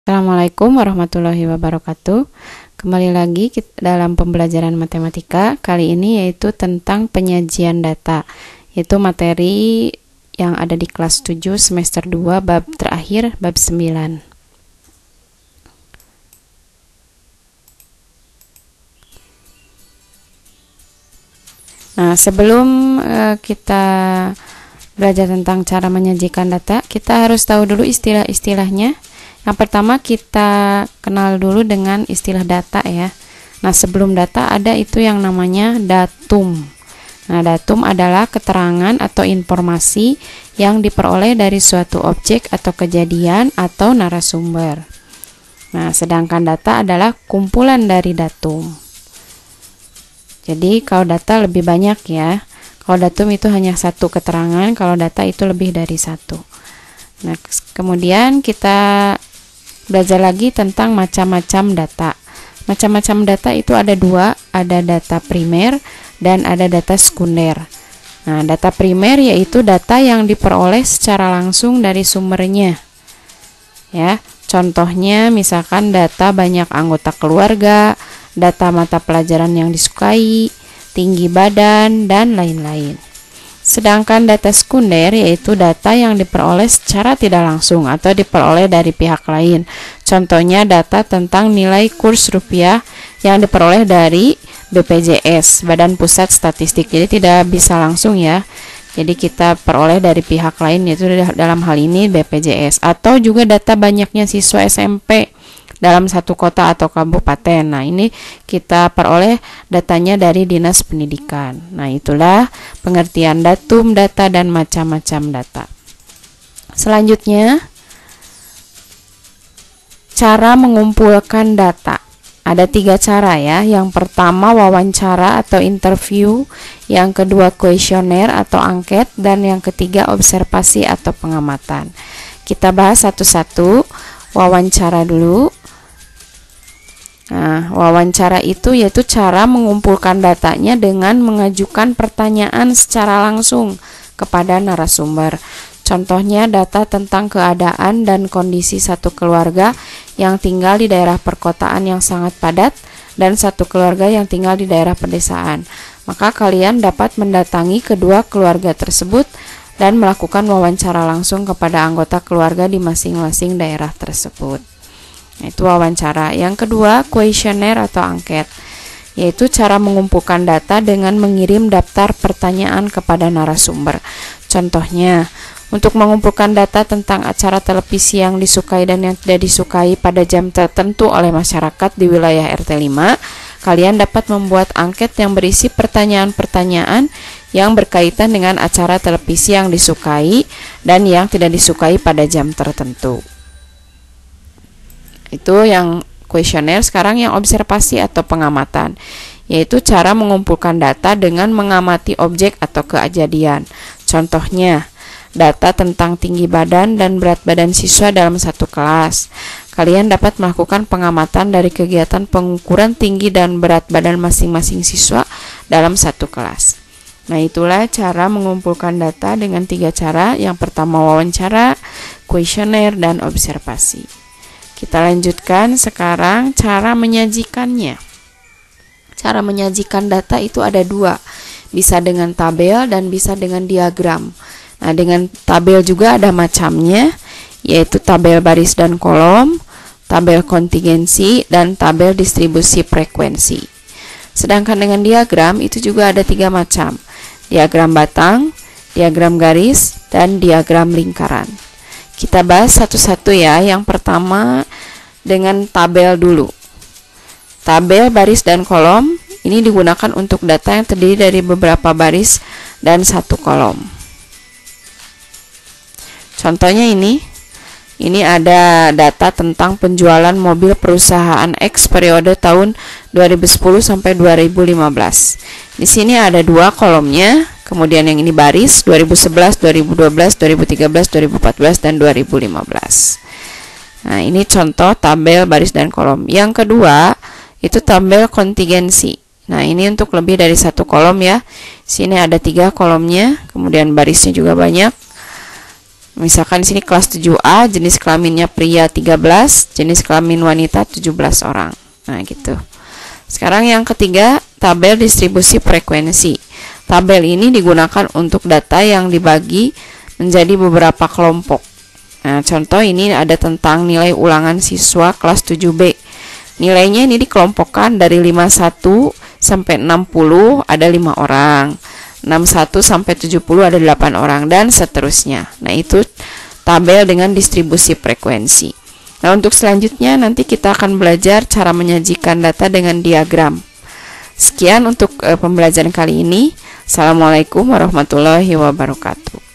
Assalamualaikum warahmatullahi wabarakatuh. Kembali lagi dalam pembelajaran matematika. Kali ini yaitu tentang penyajian data, yaitu materi yang ada di kelas 7 semester 2 bab terakhir, bab 9. Nah, sebelum kita belajar tentang cara menyajikan data, kita harus tahu dulu istilah-istilahnya. Yang pertama kita kenal dulu dengan istilah data ya. Nah, sebelum data ada itu yang namanya datum. Nah, datum adalah keterangan atau informasi yang diperoleh dari suatu objek atau kejadian atau narasumber. Nah, sedangkan data adalah kumpulan dari datum. Jadi, kalau data lebih banyak ya. Kalau datum itu hanya satu keterangan, kalau data itu lebih dari satu. Nah, kemudian kita belajar lagi tentang macam-macam data. Macam-macam data itu ada dua, ada data primer dan ada data sekunder. Nah, data primer yaitu data yang diperoleh secara langsung dari sumbernya. Ya, contohnya misalkan data banyak anggota keluarga, data mata pelajaran yang disukai, tinggi badan, dan lain-lain. Sedangkan data sekunder yaitu data yang diperoleh secara tidak langsung atau diperoleh dari pihak lain. Contohnya data tentang nilai kurs rupiah yang diperoleh dari BPJS, Badan Pusat Statistik. Jadi tidak bisa langsung ya. Jadi kita peroleh dari pihak lain, yaitu dalam hal ini BPJS. Atau juga data banyaknya siswa SMP dalam satu kota atau kabupaten. Nah, ini kita peroleh datanya dari Dinas Pendidikan. Nah, itulah pengertian datum, data, dan macam-macam data. Selanjutnya, cara mengumpulkan data. Ada 3 cara ya. Yang pertama wawancara atau interview, yang kedua kuesioner atau angket, dan yang ketiga observasi atau pengamatan. Kita bahas satu-satu. Wawancara dulu. Nah, wawancara itu yaitu cara mengumpulkan datanya dengan mengajukan pertanyaan secara langsung kepada narasumber. Contohnya data tentang keadaan dan kondisi satu keluarga yang tinggal di daerah perkotaan yang sangat padat dan satu keluarga yang tinggal di daerah pedesaan. Maka kalian dapat mendatangi kedua keluarga tersebut dan melakukan wawancara langsung kepada anggota keluarga di masing-masing daerah tersebut. Itu wawancara. Yang kedua, kuesioner atau angket, yaitu cara mengumpulkan data dengan mengirim daftar pertanyaan kepada narasumber. Contohnya, untuk mengumpulkan data tentang acara televisi yang disukai dan yang tidak disukai pada jam tertentu oleh masyarakat di wilayah RT 5, kalian dapat membuat angket yang berisi pertanyaan-pertanyaan yang berkaitan dengan acara televisi yang disukai dan yang tidak disukai pada jam tertentu. Itu yang kuesioner. Sekarang yang observasi atau pengamatan, yaitu cara mengumpulkan data dengan mengamati objek atau kejadian. Contohnya, data tentang tinggi badan dan berat badan siswa dalam satu kelas. Kalian dapat melakukan pengamatan dari kegiatan pengukuran tinggi dan berat badan masing-masing siswa dalam satu kelas. Nah, itulah cara mengumpulkan data dengan 3 cara. Yang pertama wawancara, kuesioner, dan observasi. Kita lanjutkan sekarang cara menyajikannya. Cara menyajikan data itu ada 2, bisa dengan tabel dan bisa dengan diagram. Nah, dengan tabel juga ada macamnya, yaitu tabel baris dan kolom, tabel kontingensi, dan tabel distribusi frekuensi. Sedangkan dengan diagram itu juga ada 3 macam, diagram batang, diagram garis, dan diagram lingkaran. Kita bahas satu-satu ya. Yang pertama dengan tabel dulu. Tabel baris dan kolom ini digunakan untuk data yang terdiri dari beberapa baris dan satu kolom. Contohnya ini ada data tentang penjualan mobil perusahaan X periode tahun 2010 sampai 2015. Di sini ada 2 kolomnya. Kemudian yang ini baris 2011, 2012, 2013, 2014, dan 2015. Nah, ini contoh tabel baris dan kolom. Yang kedua, itu tabel kontingensi. Nah, ini untuk lebih dari 1 kolom ya. Sini ada 3 kolomnya, kemudian barisnya juga banyak. Misalkan di sini kelas 7A, jenis kelaminnya pria 13, jenis kelamin wanita 17 orang. Nah, gitu. Sekarang yang ketiga, tabel distribusi frekuensi. Tabel ini digunakan untuk data yang dibagi menjadi beberapa kelompok. Nah, contoh ini ada tentang nilai ulangan siswa kelas 7B. Nilainya ini dikelompokkan dari 51 sampai 60 ada 5 orang. 61 sampai 70 ada 8 orang, dan seterusnya. Nah, itu tabel dengan distribusi frekuensi. Nah, untuk selanjutnya nanti kita akan belajar cara menyajikan data dengan diagram. Sekian untuk pembelajaran kali ini. Assalamualaikum warahmatullahi wabarakatuh.